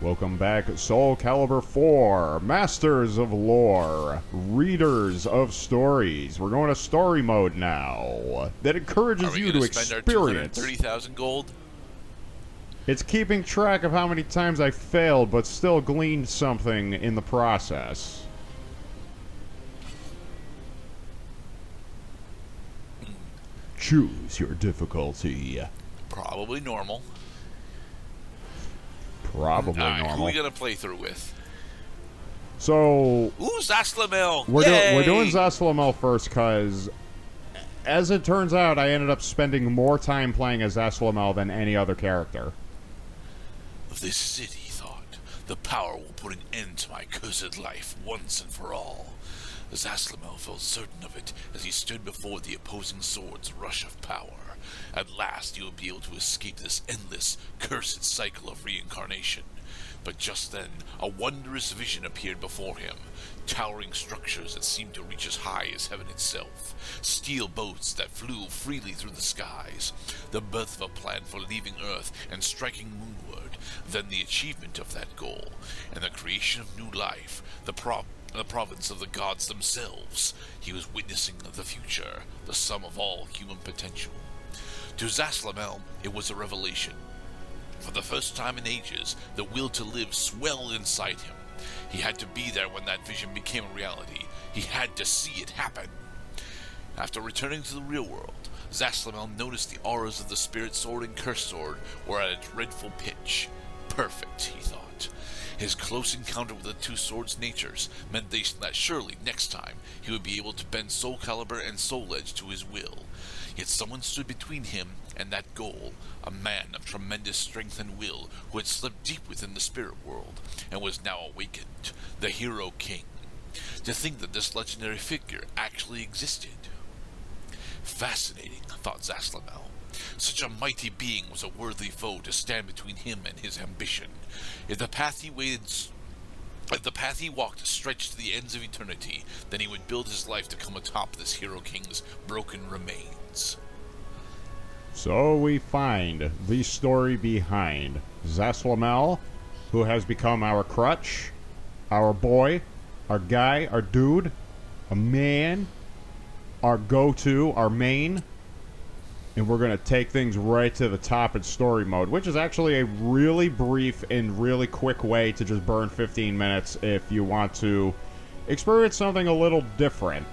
Welcome back, Soul Calibur 4, Masters of Lore, Readers of Stories. We're going to story mode now. That encourages you to experience. Spend our 230,000 gold? It's keeping track of how many times I failed, but still gleaned something in the process. Choose your difficulty. Probably normal. Probably normal. Who are we gonna play through with? So, ooh, Zasalamel! We're doing Zasalamel first, because, as it turns out, I ended up spending more time playing as Zasalamel than any other character. This is it, he thought. The power will put an end to my cursed life once and for all. Zasalamel felt certain of it as he stood before the opposing sword's rush of power. At last he would be able to escape this endless, cursed cycle of reincarnation. But just then, a wondrous vision appeared before him. Towering structures that seemed to reach as high as heaven itself. Steel boats that flew freely through the skies. The birth of a plan for leaving Earth and striking moonward. Then the achievement of that goal. And the creation of new life. The province of the gods themselves. He was witnessing the future. The sum of all human potential. To Zasalamel, it was a revelation. For the first time in ages, the will to live swelled inside him. He had to be there when that vision became a reality. He had to see it happen. After returning to the real world, Zasalamel noticed the auras of the Spirit Sword and Curse Sword were at a dreadful pitch. Perfect, he thought. His close encounter with the two swords' natures meant that surely next time he would be able to bend Soul Calibur and Soul Edge to his will. Yet someone stood between him and that goal, a man of tremendous strength and will who had slipped deep within the spirit world and was now awakened, the Hero King. To think that this legendary figure actually existed. Fascinating, thought Zasalamel. Such a mighty being was a worthy foe to stand between him and his ambition. If the path he walked stretched to the ends of eternity, then he would build his life to come atop this Hero King's broken remains. So we find the story behind Zasalamel, who has become our crutch, our boy, our guy, our dude, a man, our go-to, our main. And we're going to take things right to the top in story mode, which is actually a really brief and really quick way to just burn 15 minutes if you want to experience something a little different.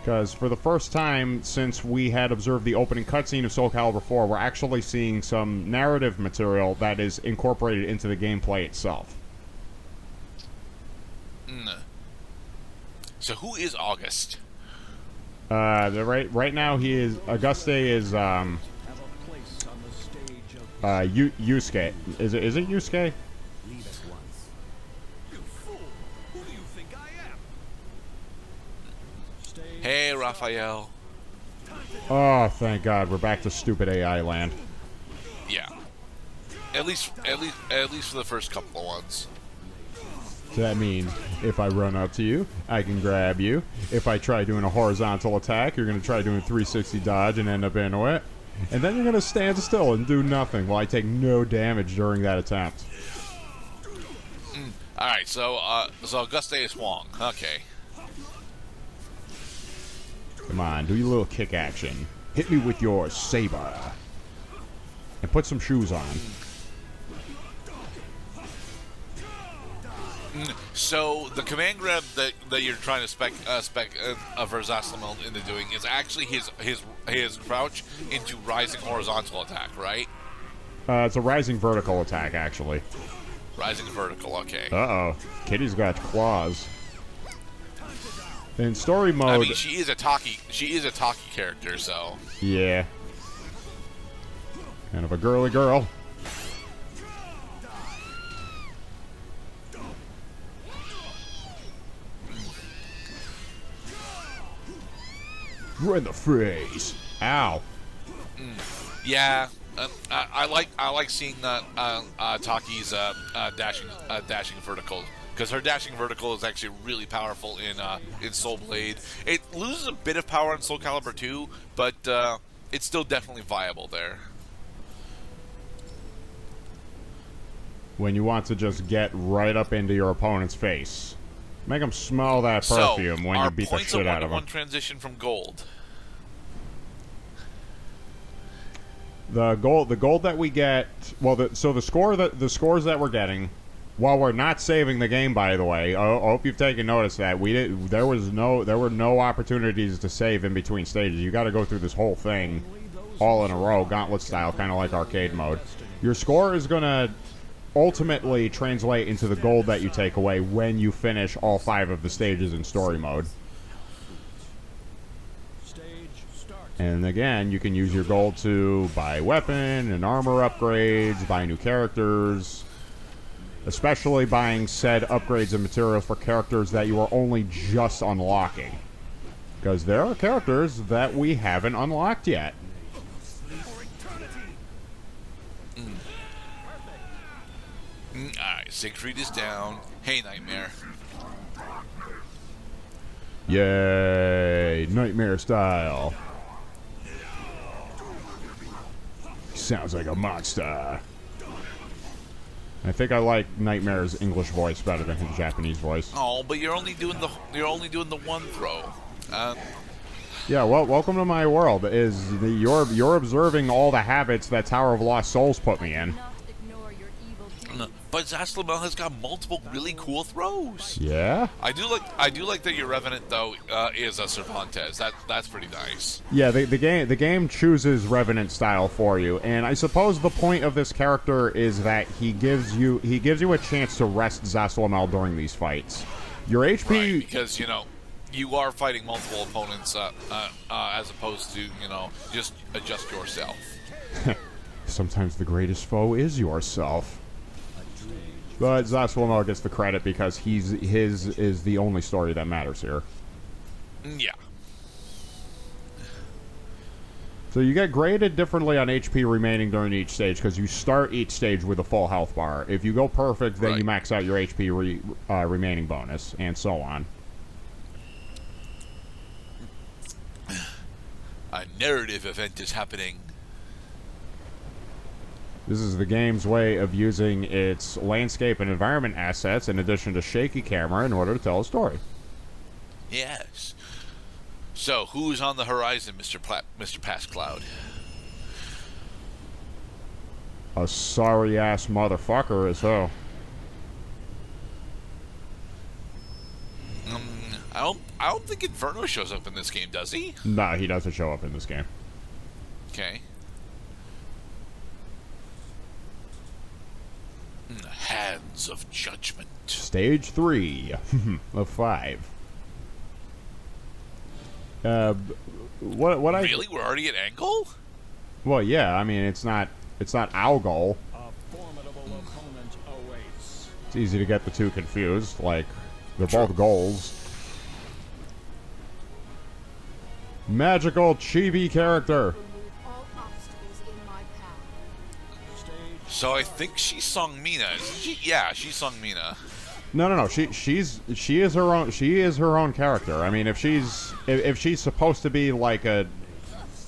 Because for the first time since we had observed the opening cutscene of Soul Calibur 4, we're actually seeing some narrative material that is incorporated into the gameplay itself. So who is August? Right now he is Auguste is Yusuke. Is it Yusuke? Hey, Raphael. Oh, thank God, we're back to stupid AI land. Yeah. At least for the first couple of ones. So that means if I run up to you, I can grab you. If I try doing a horizontal attack, you're going to try doing 360 dodge and end up into it. And then you're going to stand still and do nothing while I take no damage during that attempt. Alright, so Auguste is Wong. Okay. Come on, do your little kick action. Hit me with your saber. And put some shoes on. So the command grab that you're trying to spec for Zasalamel into doing is actually his crouch into rising horizontal attack, right? It's a rising vertical attack, actually. Rising vertical, okay. Uh-oh. Kitty's got claws. In story mode... I mean, she is a talkie character, so... Yeah. Kind of a girly girl. Right in the face. Ow. Yeah, I like seeing Taki's dashing vertical, because her dashing vertical is actually really powerful in Soul Blade. It loses a bit of power in Soul Calibur 2, but it's still definitely viable there. when you want to just get right up into your opponent's face. Make them smell that perfume when you beat the shit out of them. Transition from gold. The gold that we get. Well, the scores that we're getting, while we're not saving the game, by the way. I hope you've taken notice that there were no opportunities to save in between stages. You got to go through this whole thing, all in a row, gauntlet style, kind of like arcade mode. Your score is gonna ultimately translate into the gold that you take away when you finish all 5 of the stages in story mode. And again, you can use your gold to buy weapon and armor upgrades, buy new characters, especially buying said upgrades and materials for characters that you are only just unlocking. Because there are characters that we haven't unlocked yet. Alright, Siegfried is down. Hey, Nightmare. Yay! Nightmare style. Sounds like a monster. I think I like Nightmare's English voice better than his Japanese voice. Oh, but you're only doing the one throw. Yeah, well, welcome to my world. You're observing all the habits that Tower of Lost Souls put me in. But Zasalamel has got multiple really cool throws. Yeah. I do like that your Revenant though is a Cervantes. That's pretty nice. Yeah, the game chooses Revenant style for you, and I suppose the point of this character is that he gives you a chance to rest Zasalamel during these fights. Your HP, right, because you are fighting multiple opponents as opposed to just adjust yourself. Sometimes the greatest foe is yourself. But Zasalamel gets the credit because his is the only story that matters here. Yeah. So you get graded differently on HP remaining during each stage because you start each stage with a full health bar. If you go perfect, then you max out your HP remaining bonus, and so on. A narrative event is happening. This is the game's way of using its landscape and environment assets in addition to shaky camera in order to tell a story. Yes. So, who's on the horizon, Mr. Past Cloud? A sorry-ass motherfucker is who. I don't think Inferno shows up in this game, does he? Nah, he doesn't show up in this game. Okay. Hands of Judgment. Stage 3 of 5. What I really? We're already at Angle? Well, yeah. I mean, it's not Algol. A formidable opponent awaits. It's easy to get the two confused. Like they're both goals. Magical chibi character. So I think she sung Mina. Isn't she? Yeah, she sung Mina. No. She is her own character. I mean, if she's supposed to be like a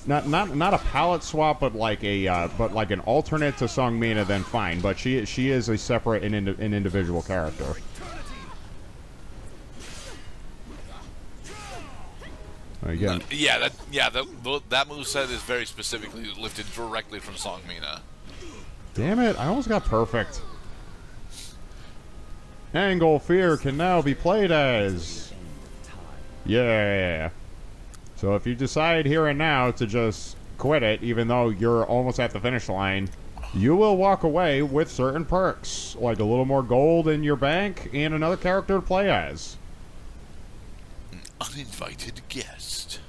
not a palette swap, but like an alternate to Song Mina, then fine. But she is a separate and an individual character. Again. That moveset is very specifically lifted directly from Song Mina. Damn it, I almost got perfect. Angle Fear can now be played as. Yeah. So if you decide here and now to just quit it, even though you're almost at the finish line, you will walk away with certain perks, like a little more gold in your bank and another character to play as. An uninvited guest.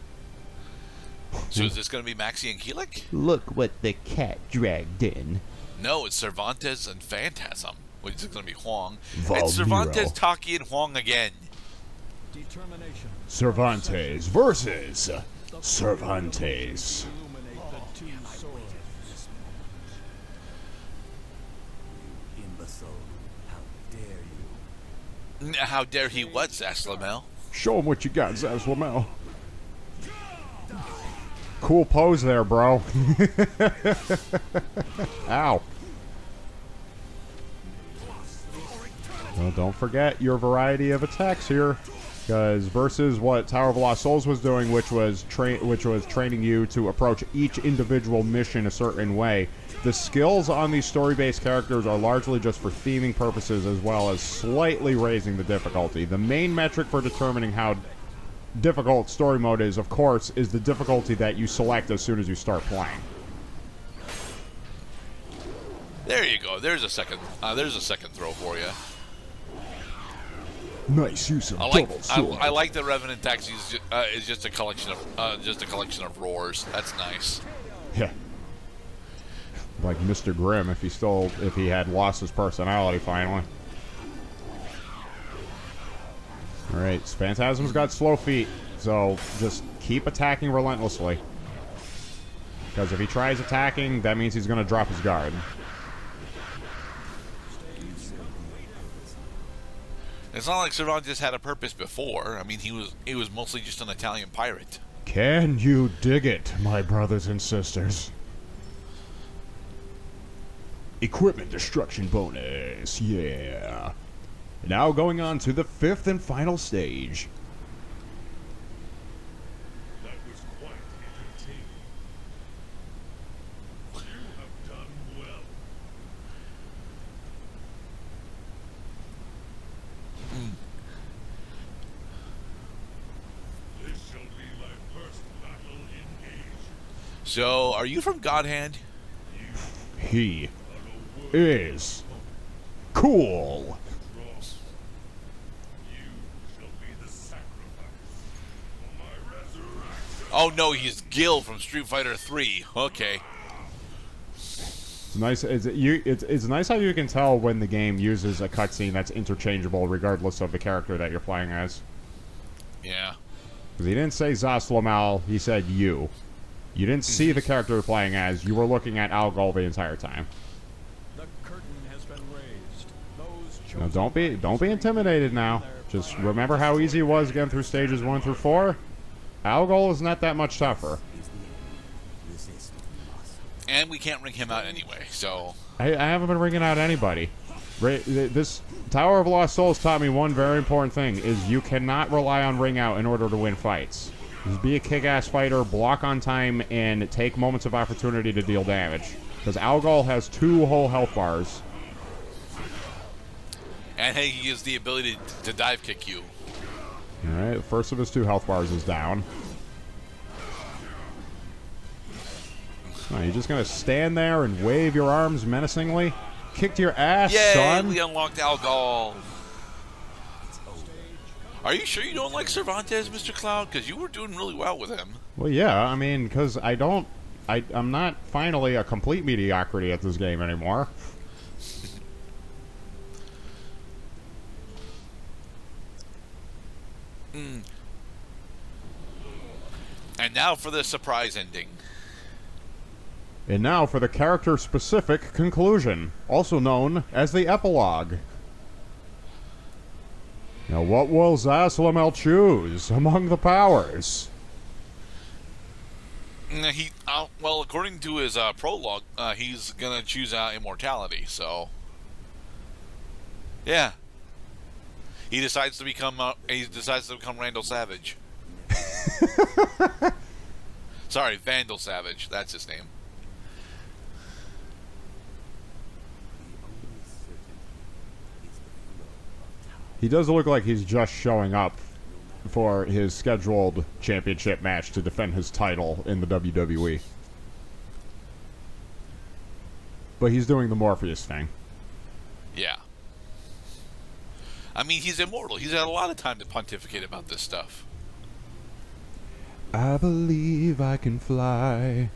So is this going to be Maxie and Keelik? Look what the cat dragged in. No, it's Cervantes and Phantasm. Which is going to be Huang. Valmiro. It's Cervantes, Taki, and Huang again. Determination. Cervantes versus Cervantes. Illuminate the two swords. Imbecile. How dare you? How dare he what, Zasalamel? Show him what you got, Zasalamel. Cool pose there, bro. Ow. don't forget your variety of attacks here, because versus what Tower of Lost Souls was doing, which was training you to approach each individual mission a certain way, the skills on these story-based characters are largely just for theming purposes, as well as slightly raising the difficulty. The main metric for determining how difficult story mode is, of course, is the difficulty that you select as soon as you start playing. There you go. There's a second throw for you. Nice use of double sword. I like the Revenant Taxi is just a collection of roars. That's nice. Yeah. Like Mr. Grimm, if he had lost his personality finally. Alright, Phantasm's got slow feet, so just keep attacking relentlessly. Because if he tries attacking, that means he's going to drop his guard. It's not like Cervantes had a purpose before. I mean, he was mostly just an Italian pirate. Can you dig it, my brothers and sisters? Equipment destruction bonus, yeah. Now going on to the 5th and final stage. That was quite entertaining. You have done well. This shall be my first battle engaged. So, are you from God Hand? He is cool. You shall be the sacrifice for my resurrection. Oh no, he's Gil from Street Fighter 3. Okay. It's nice. It's nice how you can tell when the game uses a cutscene that's interchangeable, regardless of the character that you're playing as. Yeah. Because he didn't say Zasalamel, he said you. You didn't see the character you're playing as. You were looking at Algol the entire time. The curtain has been raised. Those Now, chosen don't be intimidated now. Just remember how easy it was getting through stages 1 through 4. Algol is not that much tougher. And we can't ring him out anyway, so... I haven't been ringing out anybody. This Tower of Lost Souls taught me one very important thing, is you cannot rely on ring out in order to win fights. Just be a kick-ass fighter, block on time, and take moments of opportunity to deal damage. Because Algol has 2 whole health bars. And hey, he has the ability to dive kick you. Alright, the first of his 2 health bars is down. Oh, you're just gonna stand there and wave your arms menacingly? Kicked your ass, Yay, son! we unlocked Algol. Are you sure you don't like Cervantes, Mr. Cloud? Because you were doing really well with him. Well, yeah, I mean, because I'm not finally a complete mediocrity at this game anymore. And now for the surprise ending. And now for the character-specific conclusion, also known as the epilogue. Now, what will Zasalamel choose among the powers? Well, according to his prologue, he's gonna choose immortality. So, yeah, he decides to become Randall Savage. Sorry, Vandal Savage. That's his name. He does look like he's just showing up for his scheduled championship match to defend his title in the WWE. But he's doing the Morpheus thing. Yeah. I mean, he's immortal. He's had a lot of time to pontificate about this stuff. I believe I can fly.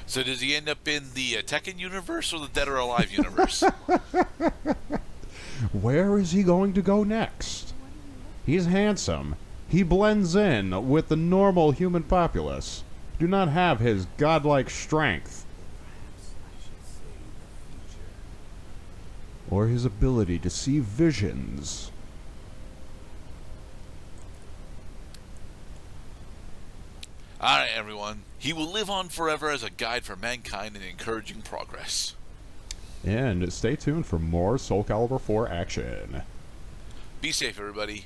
So does he end up in the Tekken universe or the Dead or Alive universe? Where is he going to go next? He's handsome. He blends in with the normal human populace. Do not have his godlike strength. Or his ability to see visions. Alright, everyone. He will live on forever as a guide for mankind and encouraging progress. And stay tuned for more Soul Calibur 4 action. Be safe, everybody.